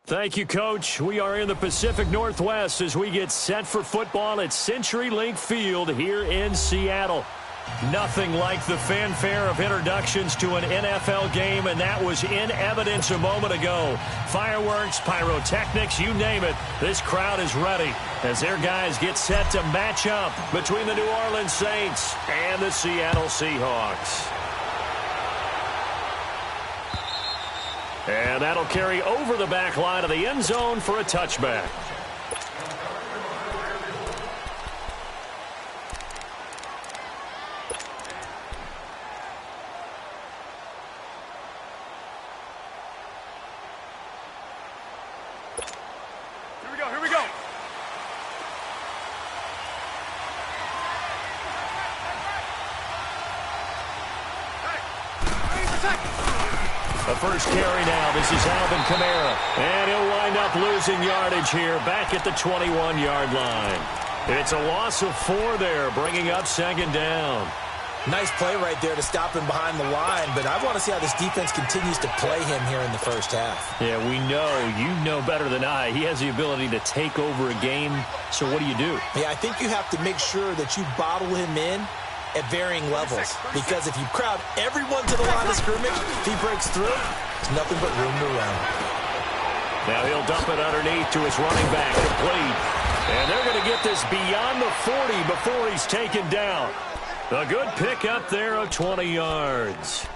Thank you, Coach. We are in the Pacific Northwest as we get set for football at CenturyLink Field here in Seattle. Nothing like the fanfare of introductions to an NFL game, and that was in evidence a moment ago. Fireworks, pyrotechnics, you name it. This crowd is ready as their guys get set to match up between the New Orleans Saints and the Seattle Seahawks. And that'll carry over the back line of the end zone for a touchback. Here we go. The first carry now. This is Alvin Kamara. And he'll wind up losing yardage here back at the 21-yard line. It's a loss of 4 there, bringing up second down. Nice play right there to stop him behind the line, but I want to see how this defense continues to play him here in the first half. Yeah, we know. You know better than I. He has the ability to take over a game, so what do you do? Yeah, I think you have to make sure that you bottle him in at varying levels, because if you crowd everyone to the line of scrimmage, if he breaks through, there's nothing but room to run. Now he'll dump it underneath to his running back, complete. And they're going to get this beyond the 40 before he's taken down. A good pick up there of 20 yards.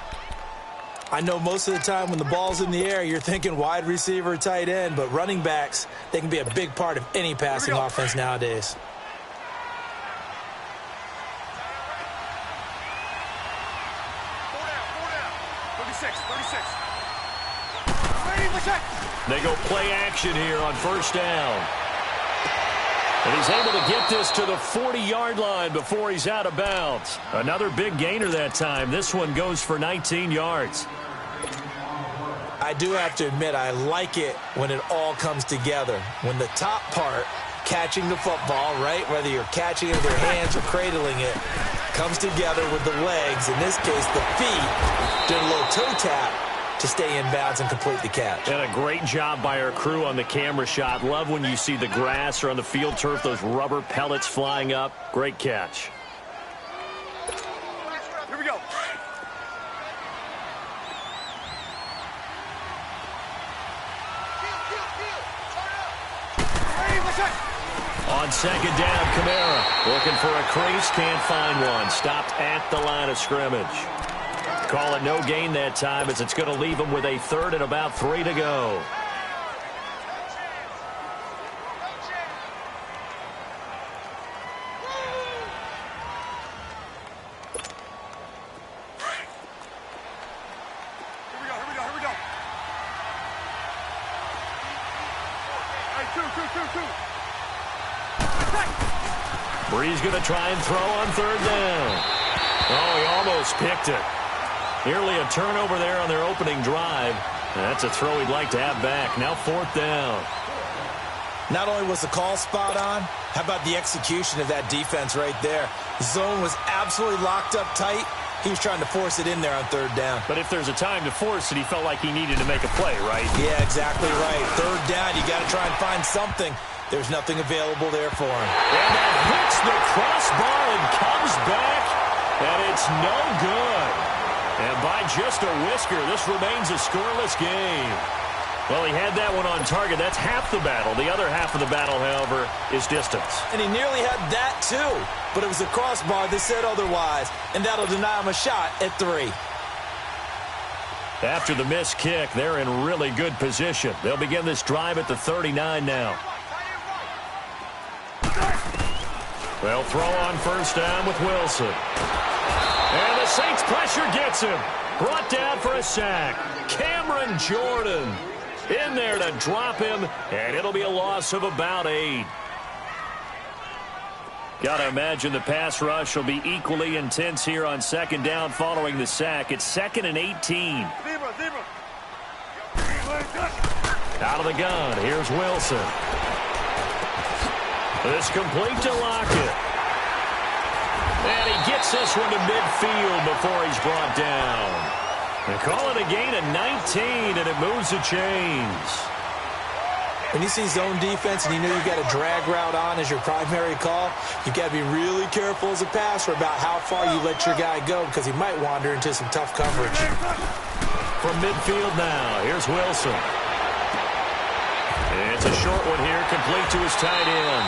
I know most of the time when the ball's in the air, you're thinking wide receiver, tight end, but running backs, they can be a big part of any passing offense nowadays. They go play action here on first down. And he's able to get this to the 40-yard line before he's out of bounds. Another big gainer that time. This one goes for 19 yards. I do have to admit, I like it when it all comes together. When the top part, catching the football, right, whether you're catching it with your hands or cradling it, comes together with the legs, in this case the feet, doing a little toe tap to stay in bounds and complete the catch. And a great job by our crew on the camera shot. Love when you see the grass or on the field turf, those rubber pellets flying up. Great catch. Here we go. On second down, Kamara looking for a crease, can't find one. Stopped at the line of scrimmage. Call it no gain that time as it's going to leave him with a third and about 3 to go. Here we go. Hey, two. Bree's going to try and throw on third down. Oh, he almost picked it. Nearly a turnover there on their opening drive. That's a throw he'd like to have back. Now fourth down. Not only was the call spot on, how about the execution of that defense right there? Zone was absolutely locked up tight. He was trying to force it in there on third down. But if there's a time to force it, he felt like he needed to make a play, right? Yeah, exactly right. Third down, you got to try and find something. There's nothing available there for him. And that hits the crossbar and comes back, and it's no good. And by just a whisker, this remains a scoreless game. Well, he had that one on target. That's half the battle. The other half of the battle, however, is distance. And he nearly had that, too. But it was a crossbar that said otherwise, and that'll deny him a shot at 3. After the missed kick, they're in really good position. They'll begin this drive at the 39 now. They'll throw on first down with Wilson. And the Saints pressure gets him. Brought down for a sack. Cameron Jordan in there to drop him, and it'll be a loss of about 8. Got to imagine the pass rush will be equally intense here on second down following the sack. It's 2nd and 18. Out of the gun, here's Wilson. This complete to Lockett. And he gets this one to midfield before he's brought down. They call it a gain of 19, and it moves the chains. When you see zone defense and you know you've got a drag route on as your primary call, you've got to be really careful as a passer about how far you let your guy go because he might wander into some tough coverage. From midfield now, here's Wilson. It's a short one here, complete to his tight end.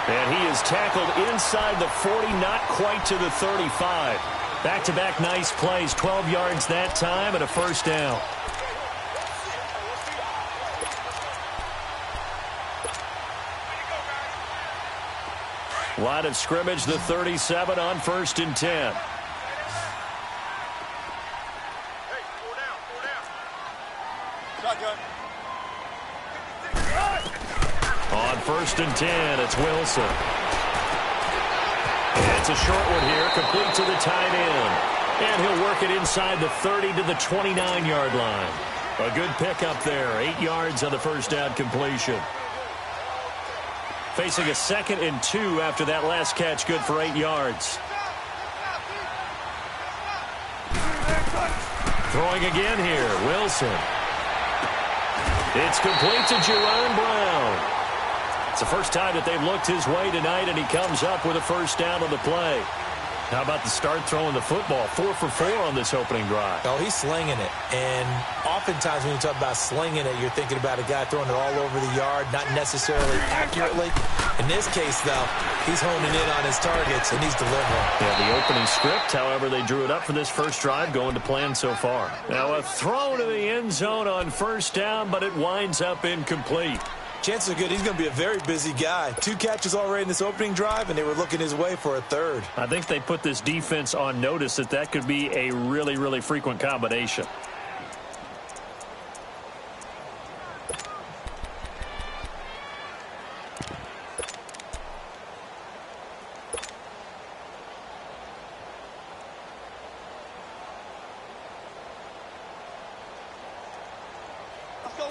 And he is tackled inside the 40, not quite to the 35. Back-to-back nice plays, 12 yards that time and a first down. Line of scrimmage, the 37 on 1st and 10. Hey, 4 down, 4 down. Shotgun. On 1st and 10, it's Wilson. It's a short one here, complete to the tight end. And he'll work it inside the 30 to the 29-yard line. A good pickup there, 8 yards on the first down completion. Facing a 2nd and 2 after that last catch, good for 8 yards. Throwing again here, Wilson. It's complete to Jerome Brown. It's the first time that they've looked his way tonight, and he comes up with a first down on the play. How about the start throwing the football? 4 for 4 on this opening drive. Oh, he's slinging it. And oftentimes when you talk about slinging it, you're thinking about a guy throwing it all over the yard, not necessarily accurately. In this case, though, he's honing in on his targets, and he's delivering. Yeah, the opening script, however, they drew it up for this first drive, going to plan so far. Now a throw to the end zone on first down, but it winds up incomplete. Chances are good he's going to be a very busy guy. 2 catches already in this opening drive, and they were looking his way for a 3rd. I think they put this defense on notice that that could be a really, really frequent combination.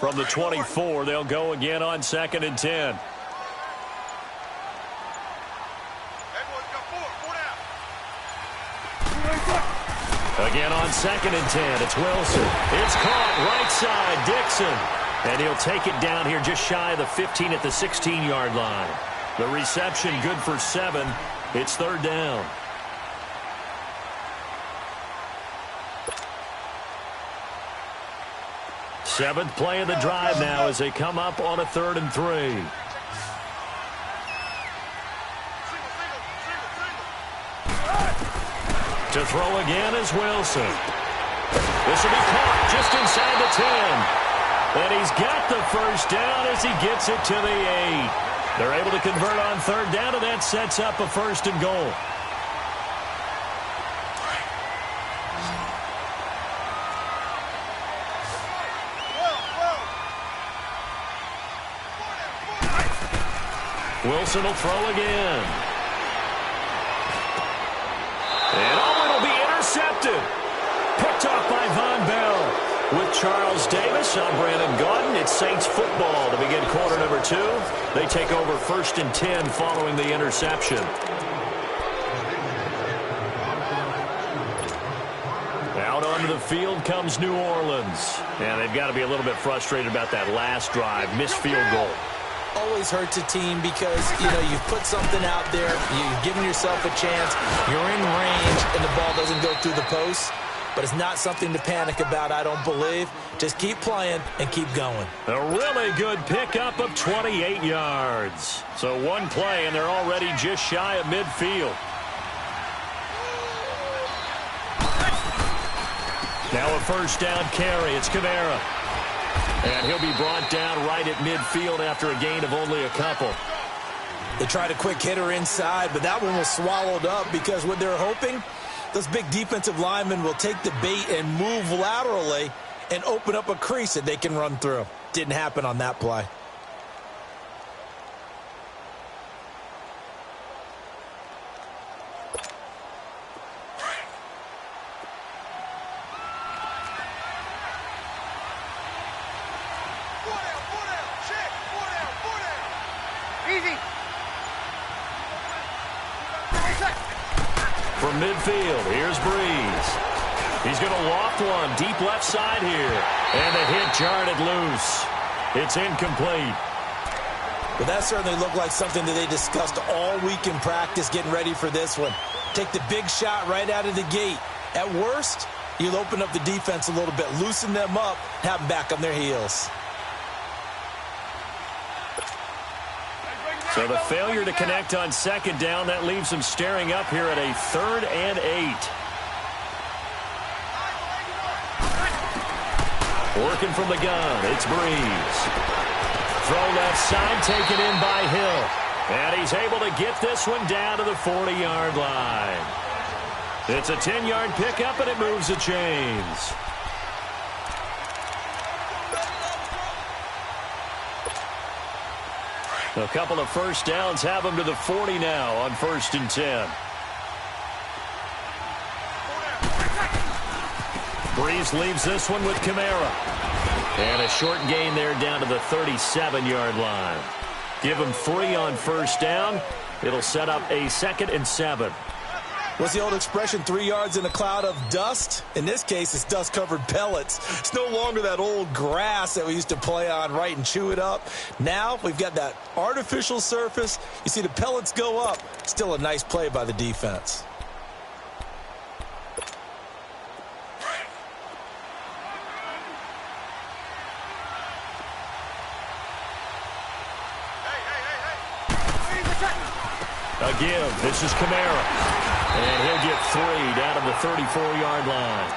From the 24, they'll go again on 2nd and 10. Again on 2nd and 10, it's Wilson. It's caught right side, Dixon. And he'll take it down here just shy of the 15 at the 16-yard line. The reception good for 7. It's 3rd down. Seventh play of the drive now as they come up on a 3rd and 3. To throw again is Wilson. This will be caught just inside the 10. And he's got the first down as he gets it to the 8. They're able to convert on 3rd down, and that sets up a 1st and goal. Wilson will throw again. And it'll be intercepted. Picked off by Von Bell. With Charles Davis, I'm Brandon Gaudin. It's Saints football to begin quarter number 2. They take over 1st and 10 following the interception. Out onto the field comes New Orleans. And they've got to be a little bit frustrated about that last drive. Missed field goal. Always hurts a team because, you've put something out there, you've given yourself a chance, you're in range, and the ball doesn't go through the post. But it's not something to panic about, I don't believe. Just keep playing and keep going. A really good pickup of 28 yards. So one play, and they're already just shy of midfield. Now a first down carry. It's Kamara. And he'll be brought down right at midfield after a gain of only a couple. They tried a quick hitter inside, but that one was swallowed up because what they're hoping, those big defensive linemen will take the bait and move laterally and open up a crease that they can run through. Didn't happen on that play. From midfield, here's Breeze. He's going to loft one deep left side here. And the hit jarred it loose. It's incomplete. But that certainly looked like something that they discussed all week in practice getting ready for this one. Take the big shot right out of the gate. At worst, you'll open up the defense a little bit, loosen them up, have them back on their heels. So the failure to connect on second down, that leaves them staring up here at a 3rd and 8. Working from the gun, it's Breeze. Throw left side, taken in by Hill. And he's able to get this one down to the 40-yard line. It's a 10-yard pickup, and it moves the chains. A couple of first downs have them to the 40 now on 1st and 10. Breeze leaves this one with Kamara. And a short gain there down to the 37-yard line. Give him 3 on first down. It'll set up a 2nd and 7. What's the old expression, 3 yards in a cloud of dust? In this case, it's dust-covered pellets. It's no longer that old grass that we used to play on, right, and chew it up. Now we've got that artificial surface. You see the pellets go up. Still a nice play by the defense. A give. This is Kamara. And he'll get 3 down to the 34-yard line.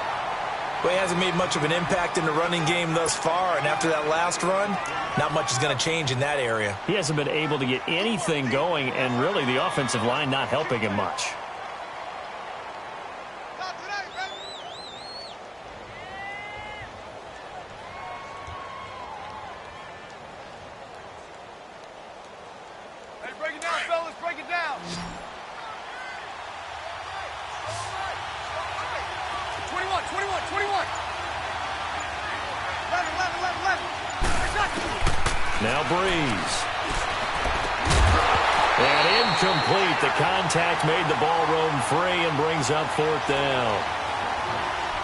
Well, he hasn't made much of an impact in the running game thus far, and after that last run, not much is going to change in that area. He hasn't been able to get anything going, and really the offensive line not helping him much. Hey, break it down, fellas. Break it down. 21. 11. Now Breeze. And incomplete. The contact made the ball roam free and brings up 4th down.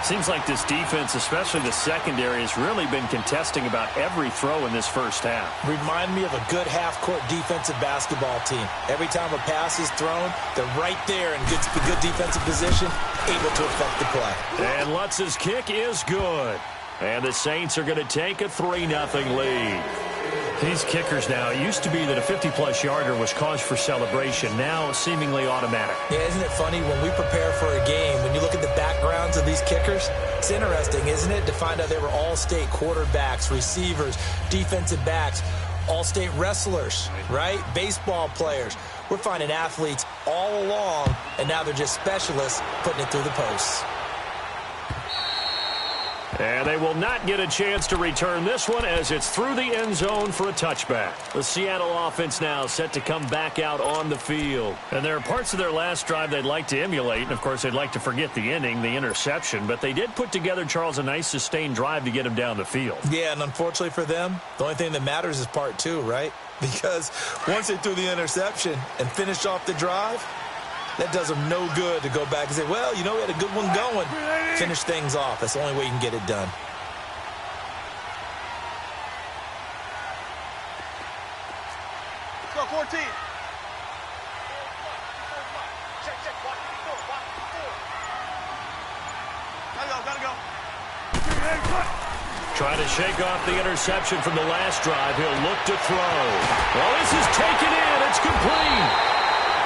Seems like this defense, especially the secondary, has really been contesting about every throw in this first half. Remind me of a good half-court defensive basketball team. Every time a pass is thrown, they're right there in good defensive position, able to affect the play. And Lutz's kick is good. And the Saints are going to take a 3-0 lead. These kickers now, it used to be that a 50-plus yarder was cause for celebration. Now seemingly automatic. Yeah, isn't it funny when we prepare for a game, when you look at the backgrounds of these kickers, it's interesting, isn't it, to find out they were all-state quarterbacks, receivers, defensive backs, all-state wrestlers, right? Baseball players. We're finding athletes all along, and now they're just specialists putting it through the posts. And they will not get a chance to return this one as it's through the end zone for a touchback. The Seattle offense now set to come back out on the field. And there are parts of their last drive they'd like to emulate. And, of course, they'd like to forget the ending, the interception. But they did put together, Charles, a nice sustained drive to get him down the field. Yeah, and unfortunately for them, the only thing that matters is part 2, right? Because once they threw the interception and finished off the drive, that does them no good to go back and say, well, you know, we had a good one going. Finish things off. That's the only way you can get it done. Let's go, 14. Gotta go. Trying to shake off the interception from the last drive. He'll look to throw. Well, this is taken in. It's complete.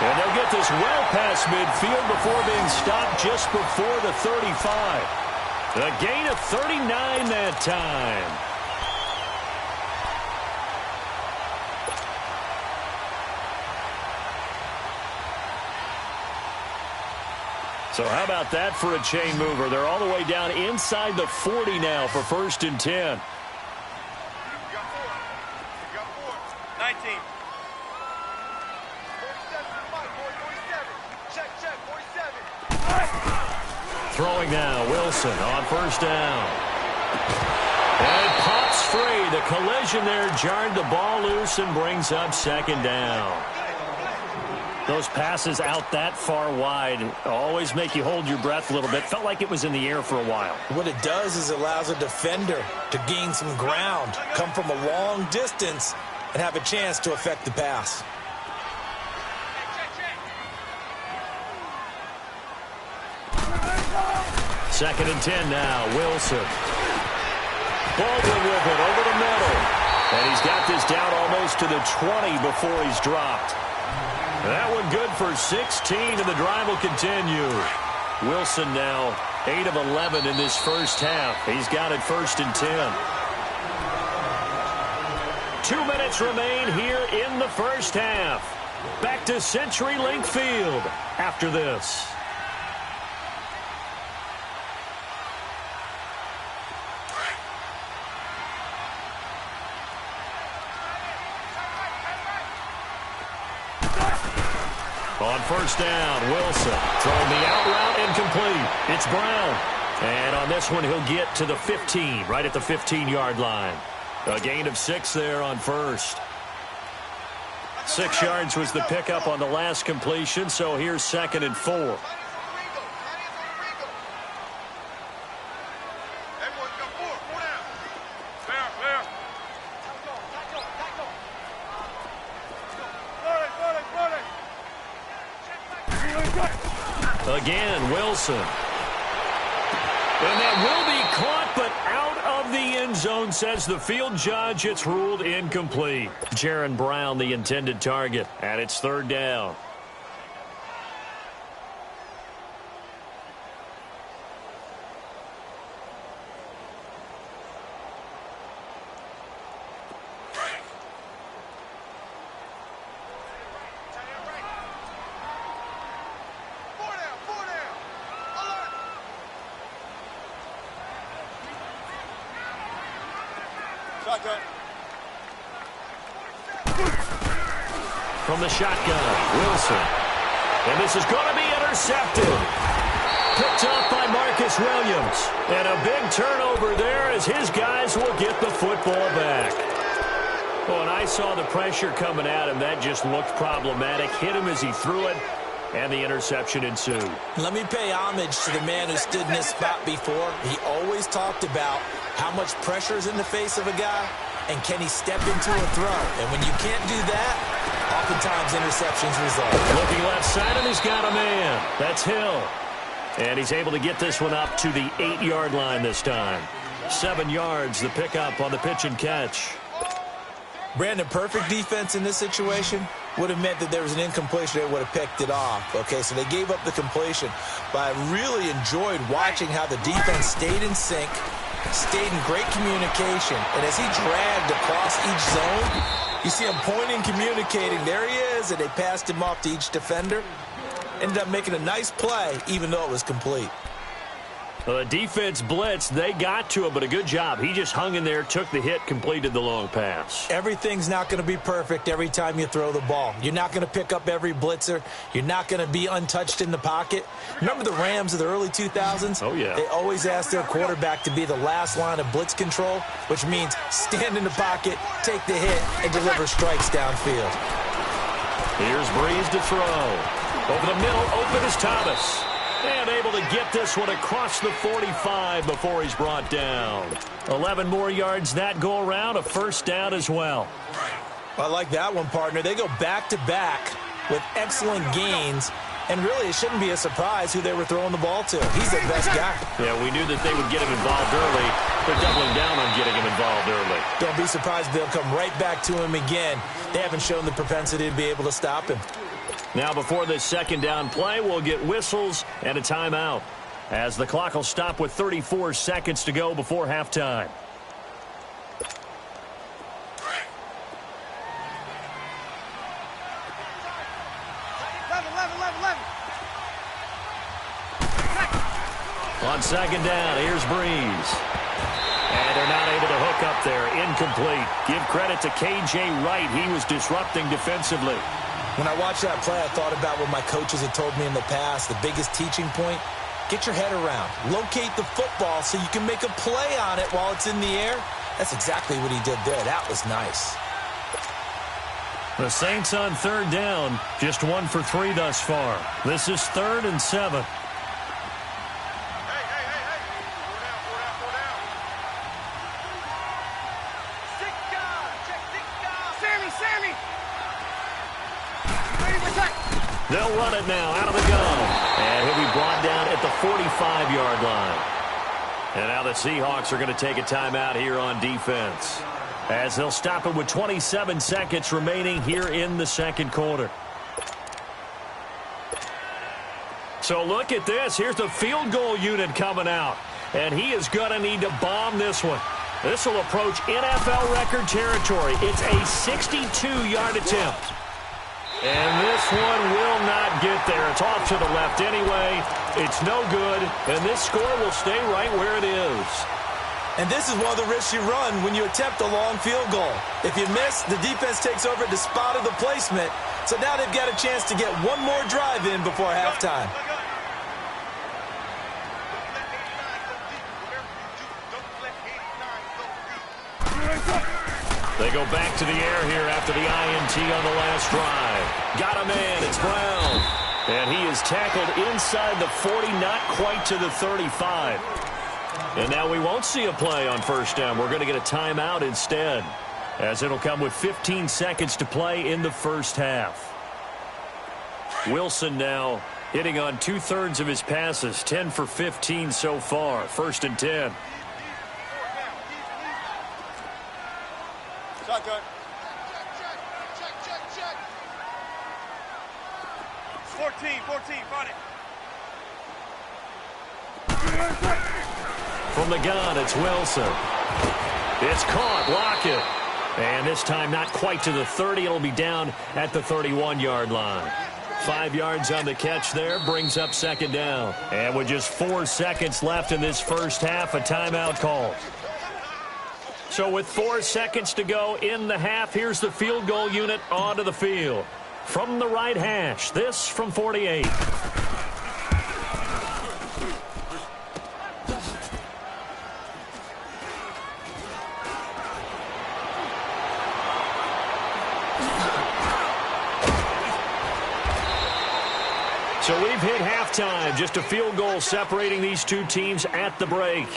And they'll get this well past midfield before being stopped just before the 35. A gain of 39 that time. So how about that for a chain mover? They're all the way down inside the 40 now for 1st and 10. You got 4. 19. 47. Check. 47. Throwing now, Wilson on 1st down. And it pops free. The collision there jarred the ball loose and brings up 2nd down. Those passes out that far wide always make you hold your breath a little bit. Felt like it was in the air for a while. What it does is it allows a defender to gain some ground, come from a long distance, and have a chance to affect the pass. Second and 10 now. Wilson. Baldwin with it over the middle. And he's got this down almost to the 20 before he's dropped. That one good for 16, and the drive will continue. Wilson now 8 of 11 in this first half. He's got it 1st and 10. 2 minutes remain here in the first half. Back to CenturyLink Field after this. On first down, Wilson throwing the out route incomplete. It's Brown. And on this one, he'll get to the 15, right at the 15-yard line. A gain of 6 there on first. 6 yards was the pickup on the last completion, so here's 2nd and 4. Again, Wilson. And that will be caught, but out of the end zone, says the field judge. It's ruled incomplete. Jaron Brown, the intended target, and it's 3rd down. From the shotgun, Wilson. And this is going to be intercepted. Picked up by Marcus Williams. And a big turnover there as his guys will get the football back. Oh, and I saw the pressure coming at him. That just looked problematic. Hit him as he threw it, and the interception ensued. Let me pay homage to the man who stood in this spot before. He always talked about how much pressure is in the face of a guy, and can he step into a throw? And when you can't do that, oftentimes interceptions result. Looking left side, and he's got a man. That's Hill. And he's able to get this one up to the 8-yard line this time. 7 yards, the pickup on the pitch and catch. Brandon, perfect defense in this situation would have meant that there was an incompletion. They would have picked it off. Okay, so they gave up the completion. But I really enjoyed watching how the defense stayed in sync, stayed in great communication. And as he dragged across each zone, you see him pointing, communicating. There he is, and they passed him off to each defender. Ended up making a nice play, even though it was complete. The defense blitzed. They got to him, but a good job. He just hung in there, took the hit, completed the long pass. Everything's not going to be perfect every time you throw the ball. You're not going to pick up every blitzer. You're not going to be untouched in the pocket. Remember the Rams of the early 2000s? Oh, yeah. They always asked their quarterback to be the last line of blitz control, which means stand in the pocket, take the hit, and deliver strikes downfield. Here's Breeze to throw. Over the middle, open is Thomas. And able to get this one across the 45 before he's brought down. 11 more yards that go around, a first down as well. I like that one, partner. They go back-to-back with excellent gains, and really it shouldn't be a surprise who they were throwing the ball to. He's their best guy. Yeah, we knew that they would get him involved early. They're doubling down on getting him involved early. Don't be surprised if they'll come right back to him again. They haven't shown the propensity to be able to stop him. Now before this second down play, we'll get whistles and a timeout, as the clock will stop with 34 seconds to go before halftime. On second down, here's Breeze. And they're not able to hook up there. Incomplete. Give credit to K.J. Wright. He was disrupting defensively. When I watched that play, I thought about what my coaches had told me in the past. The biggest teaching point, get your head around. Locate the football so you can make a play on it while it's in the air. That's exactly what he did there. That was nice. The Saints on third down, just 1 for 3 thus far. This is 3rd and 7. Sammy, Sammy! Ready to attack! They'll run it now out of the gun. And he'll be brought down at the 45-yard line. And now the Seahawks are going to take a timeout here on defense, as they'll stop it with 27 seconds remaining here in the second quarter. So look at this. Here's the field goal unit coming out. And he is going to need to bomb this one. This will approach NFL record territory. It's a 62-yard attempt. And this one will not get there. It's off to the left anyway. It's no good. And this score will stay right where it is. And this is one of the risks you run when you attempt a long field goal. If you miss, the defense takes over at the spot of the placement. So now they've got a chance to get one more drive in before halftime. They go back to the air here after the INT on the last drive. Got a man. It's Brown. And he is tackled inside the 40, not quite to the 35. And now we won't see a play on first down. We're going to get a timeout instead, as it'll come with 15 seconds to play in the first half. Wilson now hitting on 2/3 of his passes, 10 for 15 so far. 1st and 10. Shotgun. Check. 14, find it. From the gun, it's Wilson. It's caught. Lockett. And this time not quite to the 30. It'll be down at the 31-yard line. 5 yards on the catch there. Brings up second down. And with just 4 seconds left in this first half, a timeout call. So with 4 seconds to go in the half, here's the field goal unit onto the field. From the right hash, this from 48. So we've hit halftime. Just a field goal separating these two teams at the break.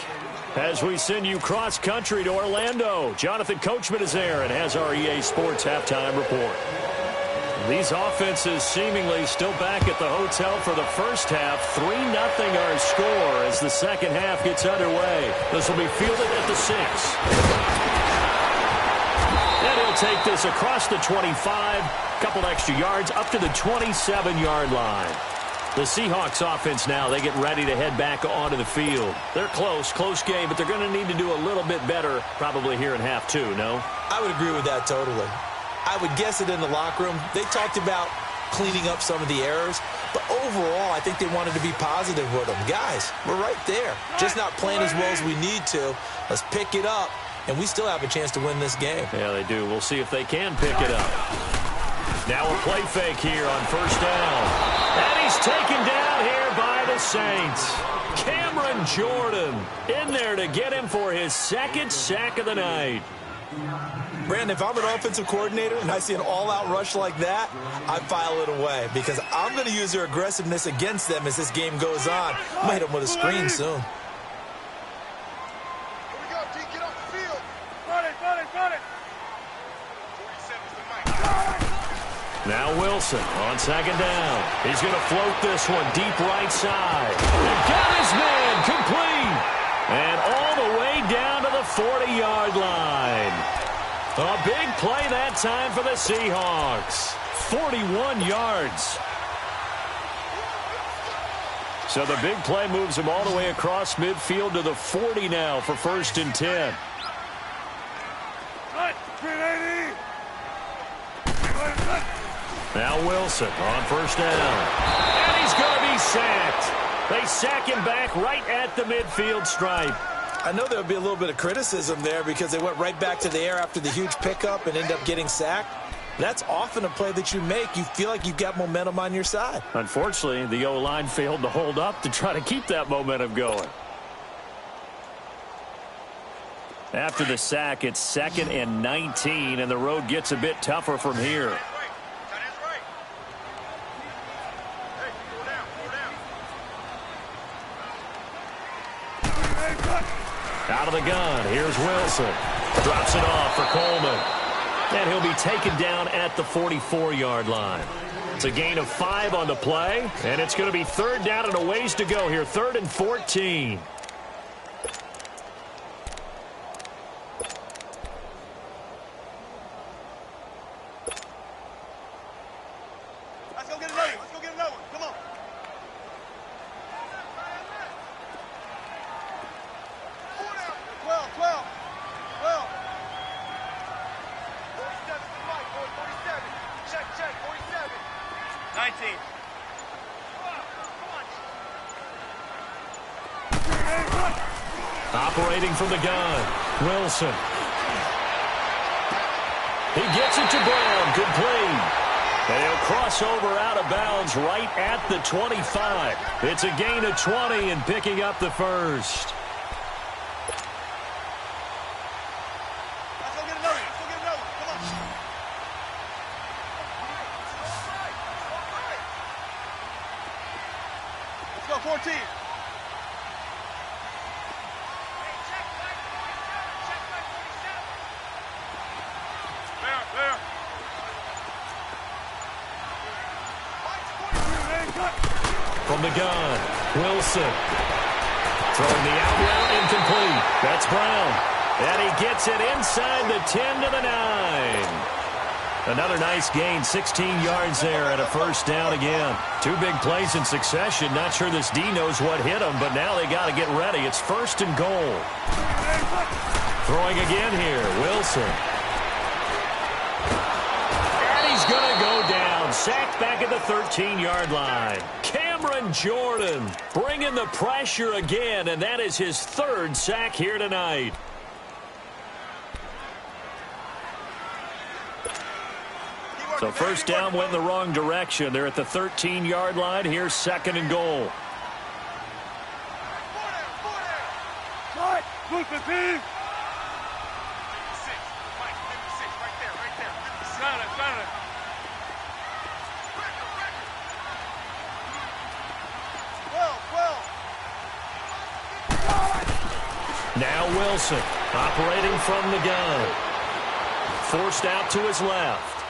As we send you cross-country to Orlando, Jonathan Coachman is there and has our EA Sports halftime report. These offenses seemingly still back at the hotel for the first half. 3-0 our score as the second half gets underway. This will be fielded at the 6. And he'll take this across the 25. Couple extra yards up to the 27-yard line. The Seahawks offense now, they get ready to head back onto the field. They're close game, but they're going to need to do a little bit better probably here in half 2, no? I would agree with that totally. I would guess it in the locker room. They talked about cleaning up some of the errors, but overall I think they wanted to be positive with them. Guys, we're right there. Just not playing as well as we need to. Let's pick it up, and we still have a chance to win this game. Yeah, they do. We'll see if they can pick it up. Now a play fake here on first down. And he's taken down here by the Saints. Cameron Jordan in there to get him for his second sack of the night. Brandon, if I'm an offensive coordinator and I see an all-out rush like that, I file it away because I'm going to use their aggressiveness against them as this game goes on. I'm going to hit them with a screen soon. Here we go, D. Get off the field. Run it. 47's the mic. Now Wilson on second down. He's going to float this one deep right side. Got his man complete. And all the way down to the 40-yard line. A big play that time for the Seahawks. 41 yards. So the big play moves him all the way across midfield to the 40 now for 1st and 10. Now Wilson on first down. And he's going to be sacked. They sack him back right at the midfield stripe. I know there'll be a little bit of criticism there because they went right back to the air after the huge pickup and end up getting sacked. That's often a play that you make. You feel like you've got momentum on your side. Unfortunately, the O-line failed to hold up to try to keep that momentum going. After the sack, it's 2nd and 19, and the road gets a bit tougher from here. Out of the gun, here's Wilson. Drops it off for Coleman. And he'll be taken down at the 44-yard line. It's a gain of 5 on the play, and it's going to be third down and a ways to go here, 3rd and 14. Let's go get another one. Let's go get another one. Come on. 12, 12, 12. 47 to the mic, boy, 47. Check, 47. 19. Operating from the gun, Wilson. He gets it to Brown, complete. And he'll cross over out of bounds right at the 25. It's a gain of 20 and picking up the first. Let's go get another one. Let's go get another one. Come on. Let's go, 14. There. From the gun, Wilson. Throwing the out route, incomplete. That's Brown. And he gets it inside the 10 to the 9. Another nice gain, 16 yards there and a first down again. 2 big plays in succession. Not sure this D knows what hit him, but now they got to get ready. It's 1st and goal. Throwing again here, Wilson. And he's going to go down. Sacked back at the 13-yard line. Cameron Jordan bringing the pressure again, and that is his 3rd sack here tonight. So first down went in the wrong direction. They're at the 13-yard line. Here's 2nd and goal. Move the team. 56. Mike, 56. Right there. Got it. Now Wilson operating from the gun. Forced out to his left.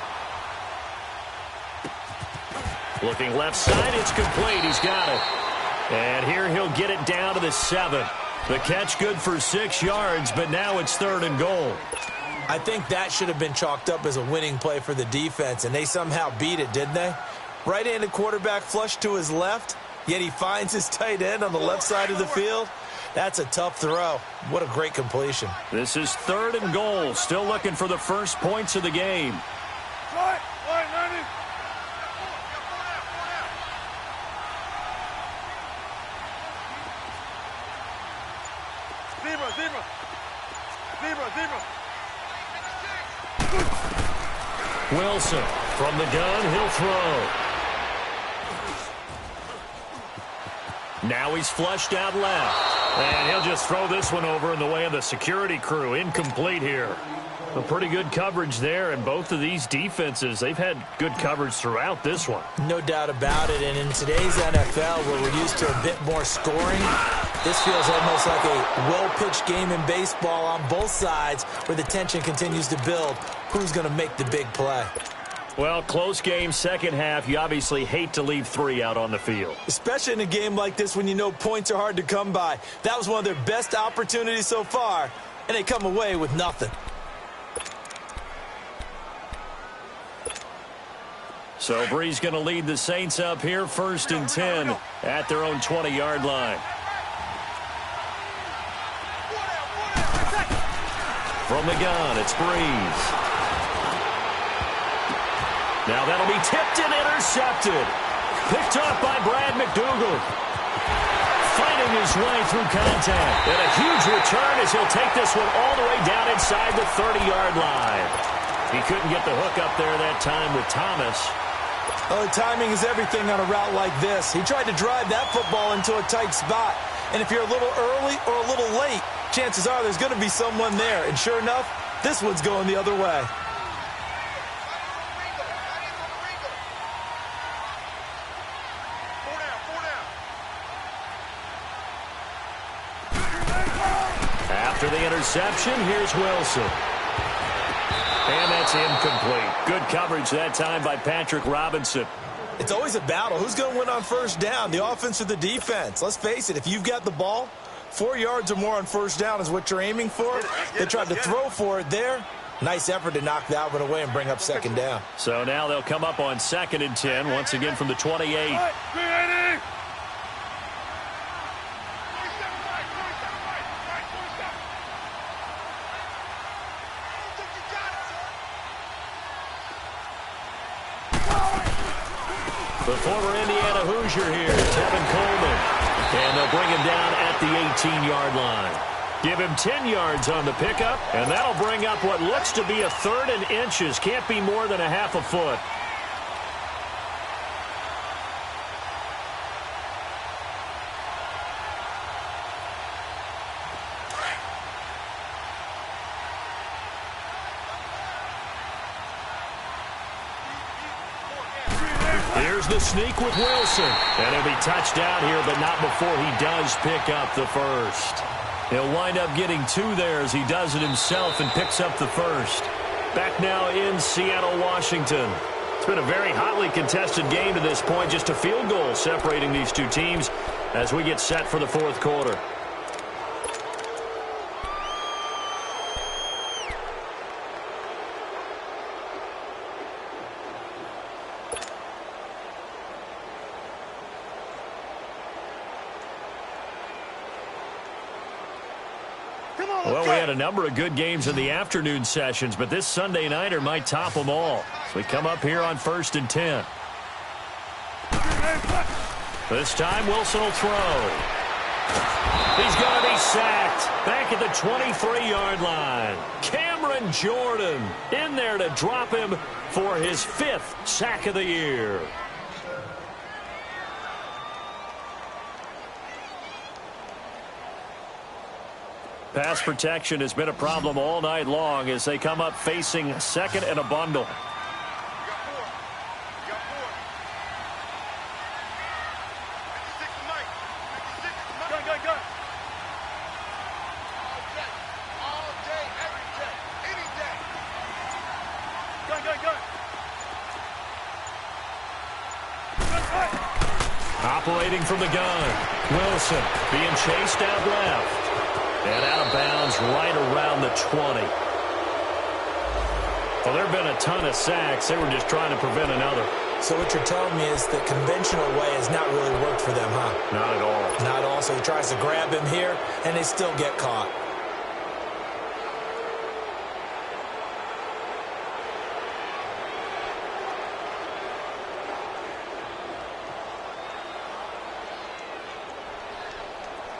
Looking left side, it's complete. He's got it. And here he'll get it down to the 7. The catch good for 6 yards, but now it's 3rd and goal. I think that should have been chalked up as a winning play for the defense, and they somehow beat it, didn't they? Right-handed quarterback flush to his left, yet he finds his tight end on the left side of the field. That's a tough throw. What a great completion. This is 3rd and goal. Still looking for the first points of the game. Zebra. Wilson from the gun, he'll throw. Now he's flushed out left. And he'll just throw this one over in the way of the security crew. Incomplete here. A pretty good coverage there, and both of these defenses, they've had good coverage throughout this one. No doubt about it, and in today's NFL, where we're used to a bit more scoring, this feels almost like a well-pitched game in baseball on both sides where the tension continues to build. Who's going to make the big play? Well, close game, second half. You obviously hate to leave 3 out on the field. Especially in a game like this when you know points are hard to come by. That was one of their best opportunities so far, and they come away with nothing. So Bree's going to lead the Saints up here, 1st and 10 at their own 20-yard line. From the gun, it's Breeze. Now that'll be tipped and intercepted. Picked off by Brad McDougal. Fighting his way through contact. And a huge return as he'll take this one all the way down inside the 30-yard line. He couldn't get the hook up there that time with Thomas. Oh, timing is everything on a route like this. He tried to drive that football into a tight spot. And if you're a little early or a little late, chances are there's going to be someone there. And sure enough, this one's going the other way. After the interception, here's Wilson. And That's incomplete. Good coverage that time by Patrick Robinson. It's always a battle. Who's going to win on first down, the offense or the defense? Let's face it, if you've got the ball, 4 yards or more on first down is what you're aiming for. They tried to throw for it there. Nice effort to knock that one away and bring up second down. So now they'll come up on 2nd and 10, once again from the 28. The former Indiana Hoosier here, Tevin Coleman. And they'll bring him down at the 18-yard line. Give him 10 yards on the pickup, and that'll bring up what looks to be a 3rd and inches. Can't be more than a half a foot. Here's the sneak with Wilson. And he'll be touchdown here, but not before he does pick up the first. He'll wind up getting 2 there as he does it himself and picks up the first. Back now in Seattle, Washington. It's been a very hotly contested game to this point. Just a field goal separating these two teams as we get set for the 4th quarter. Well, we had a number of good games in the afternoon sessions, but this Sunday nighter might top them all. So we come up here on 1st and 10. This time, Wilson will throw. He's going to be sacked back at the 23-yard line. Cameron Jordan in there to drop him for his 5th sack of the year. Pass protection has been a problem all night long as they come up facing 2nd and a bundle. Operating from the gun. Wilson being chased out left. And out of bounds right around the 20. Well, there have been a ton of sacks. They were just trying to prevent another. So what you're telling me is the conventional way has not really worked for them, huh? Not at all. Not at all. So he tries to grab him here, and they still get caught.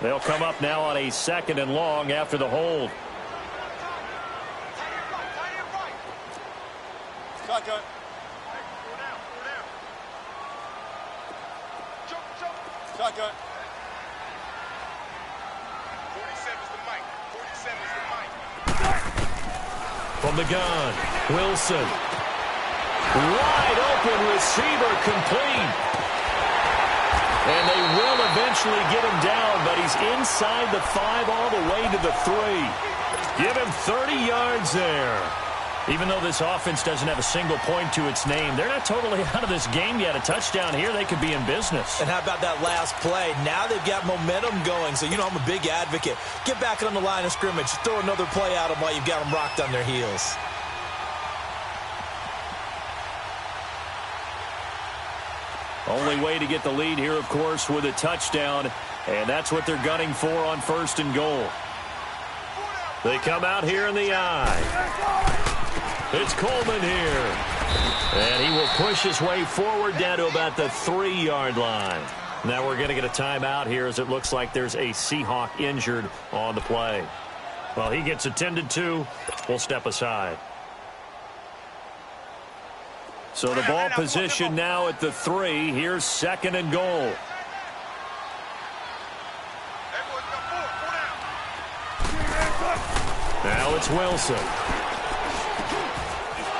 They'll come up now on a 2nd and long after the hold. Shotgun. Shotgun. 47's the mic. 47's the mic. From the gun, Wilson. Wide open receiver complete. And they will eventually get him down, but he's inside the 5 all the way to the 3. Give him 30 yards there. Even though this offense doesn't have a single point to its name, they're not totally out of this game yet. A touchdown here, they could be in business. And how about that last play? Now they've got momentum going. So, you know, I'm a big advocate. Get back on the line of scrimmage. Throw another play at them while you've got them rocked on their heels. Only way to get the lead here, of course, with a touchdown. And that's what they're gunning for on 1st and goal. They come out here in the eye. It's Coleman here. And he will push his way forward down to about the 3-yard line. Now we're going to get a timeout here as it looks like there's a Seahawk injured on the play. Well, he gets attended to. We'll step aside. So the ball position now at the 3. Here's 2nd and goal. Now it's Wilson.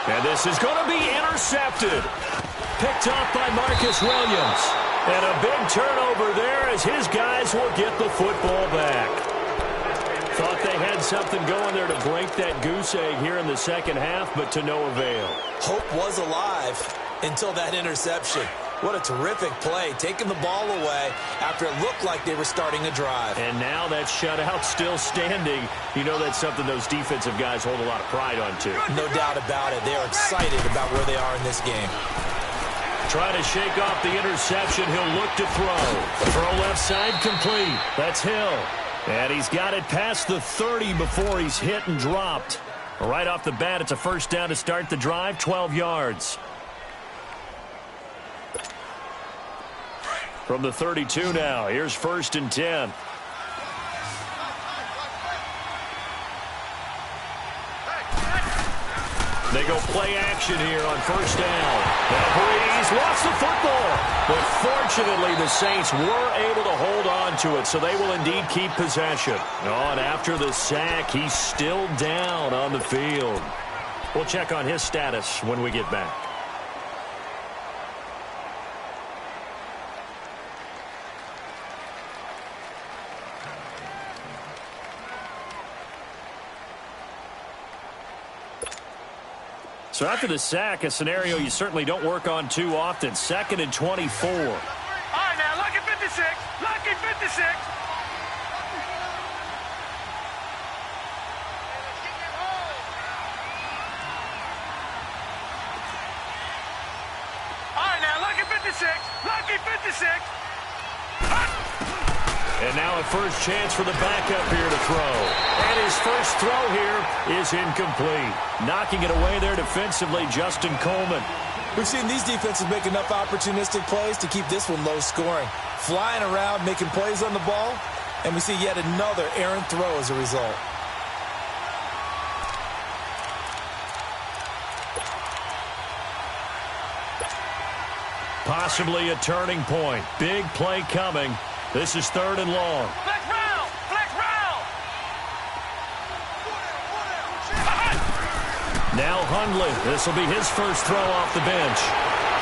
And this is going to be intercepted. Picked off by Marcus Williams. And a big turnover there as his guys will get the football back. Thought they had getting something going there to break that goose egg here in the second half, but to no avail. Hope was alive until that interception. What a terrific play, taking the ball away after it looked like they were starting a drive. And now that shutout still standing. You know that's something those defensive guys hold a lot of pride on, too. No doubt about it. They are excited about where they are in this game. Trying to shake off the interception. He'll look to throw. Throw left side complete. That's Hill. And he's got it past the 30 before he's hit and dropped. Right off the bat, it's a first down to start the drive, 12 yards. From the 32 now, here's 1st and 10. They go play action here on 1st down. And Breeze lost the football. But fortunately, the Saints were able to hold on to it, so they will indeed keep possession. Oh, and after the sack, he's still down on the field. We'll check on his status when we get back. So after the sack, a scenario you certainly don't work on too often. 2nd and 24. All right, now, lucky 56. Lucky 56. All right, now, lucky 56. Lucky 56. And now a first chance for the backup here to throw. And his first throw here is incomplete. Knocking it away there defensively, Justin Coleman. We've seen these defenses make enough opportunistic plays to keep this one low scoring. Flying around, making plays on the ball, and we see yet another errant throw as a result. Possibly a turning point. Big play coming. This is 3rd and long. Flex round. Flex round. Now Hundley. This will be his first throw off the bench.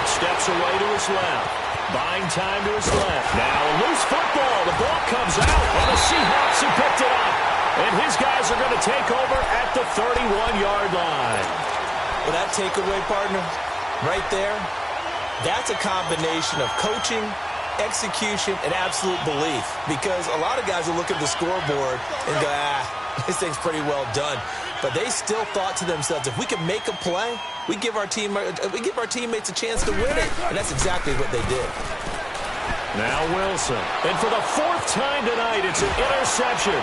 Steps away to his left. Buying time to his left. Now a loose football. The ball comes out, and the Seahawks have picked it up. And his guys are going to take over at the 31-yard line. Well, that takeaway, partner, right there, that's a combination of coaching, execution, and absolute belief, because a lot of guys will look at the scoreboard and go, this thing's pretty well done. But they still thought to themselves, if we can make a play, we give our teammates a chance to win it. And that's exactly what they did. Now Wilson. And for the 4th time tonight, it's an interception.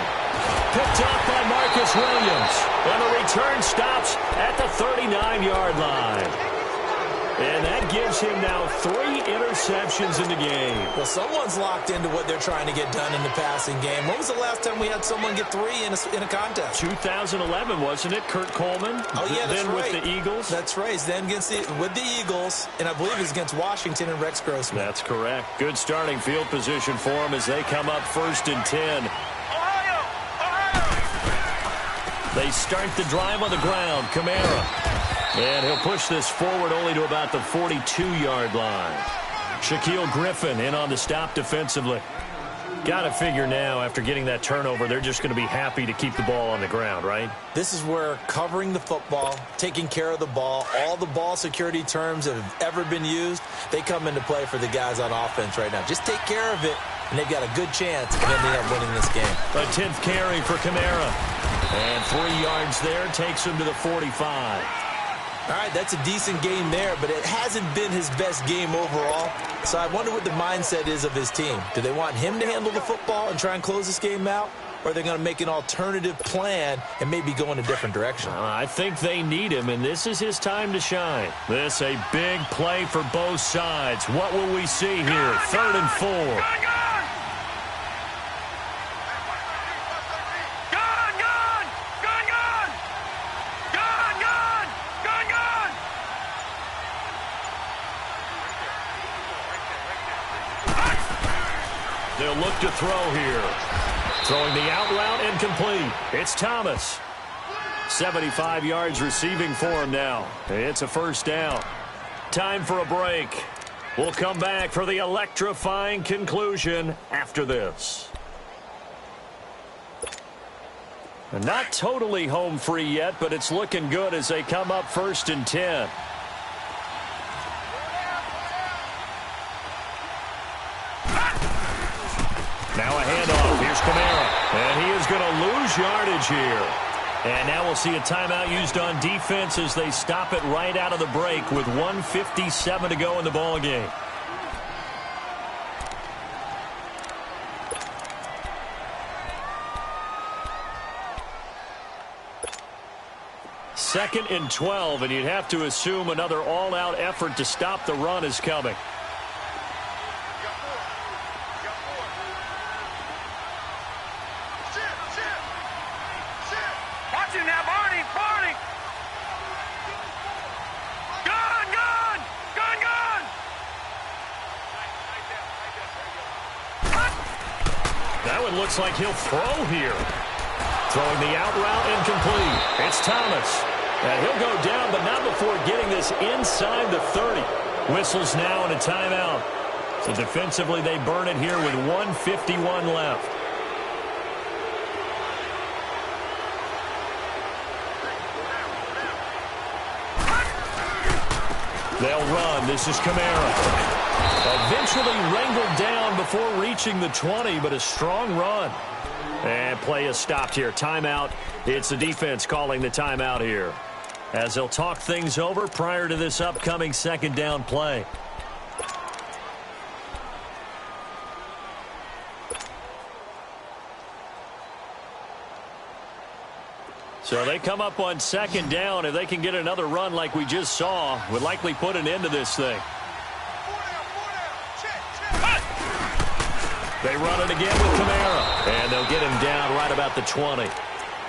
Picked off by Marcus Williams. And the return stops at the 39-yard line. And that gives him now 3 interceptions in the game. Well, someone's locked into what they're trying to get done in the passing game. When was the last time we had someone get 3 in a contest? 2011, wasn't it? Kurt Coleman? Oh, yeah, that's then right. With the Eagles? That's right. Then with the Eagles, and I believe it was against Washington and Rex Grossman. That's correct. Good starting field position for him as they come up 1st and 10. Ohio. They start the drive on the ground. Kamara. And he'll push this forward only to about the 42-yard line. Shaquille Griffin in on the stop defensively. Got to figure now, after getting that turnover, they're just going to be happy to keep the ball on the ground, right? This is where covering the football, taking care of the ball, all the ball security terms that have ever been used, they come into play for the guys on offense right now. Just take care of it, and they've got a good chance of ending up winning this game. A 10th carry for Kamara. And 3 yards there takes him to the 45. All right, that's a decent game there, but it hasn't been his best game overall. So I wonder what the mindset is of his team. Do they want him to handle the football and try and close this game out? Or are they going to make an alternative plan and maybe go in a different direction? I think they need him, and this is his time to shine. This a big play for both sides. What will we see here? 3rd and 4. They'll look to throw here. Throwing the out route incomplete. It's Thomas. 75 yards receiving for him now. It's a first down. Time for a break. We'll come back for the electrifying conclusion after this. Not totally home free yet, but it's looking good as they come up 1st and 10. Now a handoff. Here's Kamara. And he is going to lose yardage here. And now we'll see a timeout used on defense as they stop it right out of the break with 1:57 to go in the ball game. Second and 12, and you'd have to assume another all-out effort to stop the run is coming. That one looks like he'll throw here. Throwing the out route incomplete. It's Thomas. And he'll go down, but not before getting this inside the 30. Whistles now and a timeout. So defensively, they burn it here with 1:51 left. They'll run. This is Kamara. Eventually wrangled down before reaching the 20, but a strong run. And play is stopped here. Timeout. It's the defense calling the timeout here, as they'll talk things over prior to this upcoming second down play. So they come up on second down. If they can get another run like we just saw, would likely put an end to this thing. They run it again with Kamara, and they'll get him down right about the 20.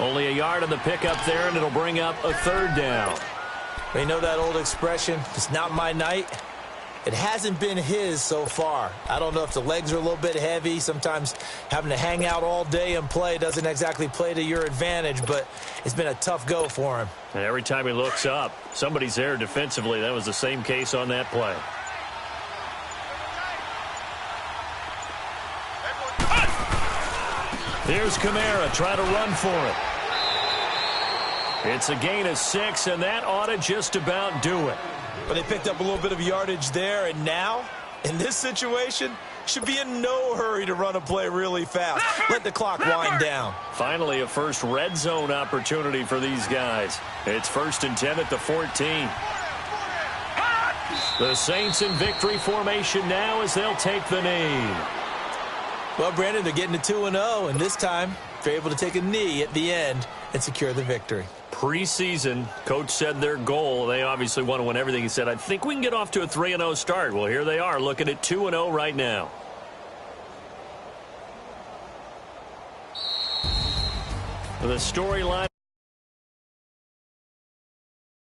Only a yard on the pickup there, and it'll bring up a third down. You know that old expression, it's not my night? It hasn't been his so far. I don't know if the legs are a little bit heavy. Sometimes having to hang out all day and play doesn't exactly play to your advantage, but it's been a tough go for him. And every time he looks up, somebody's there defensively. That was the same case on that play. Here's Kamara trying to run for it. It's a gain of 6, and that ought to just about do it. But they picked up a little bit of yardage there, and now, in this situation, should be in no hurry to run a play really fast. Let the clock wind down. Finally, a first red zone opportunity for these guys. It's 1st and 10 at the 14. The Saints in victory formation now as they'll take the knee. Well, Brandon, they're getting to 2-0, and this time they're able to take a knee at the end and secure the victory. Preseason, coach said their goal, they obviously want to win everything. He said, I think we can get off to a 3-0 start. Well, here they are looking at 2-0 right now. The storyline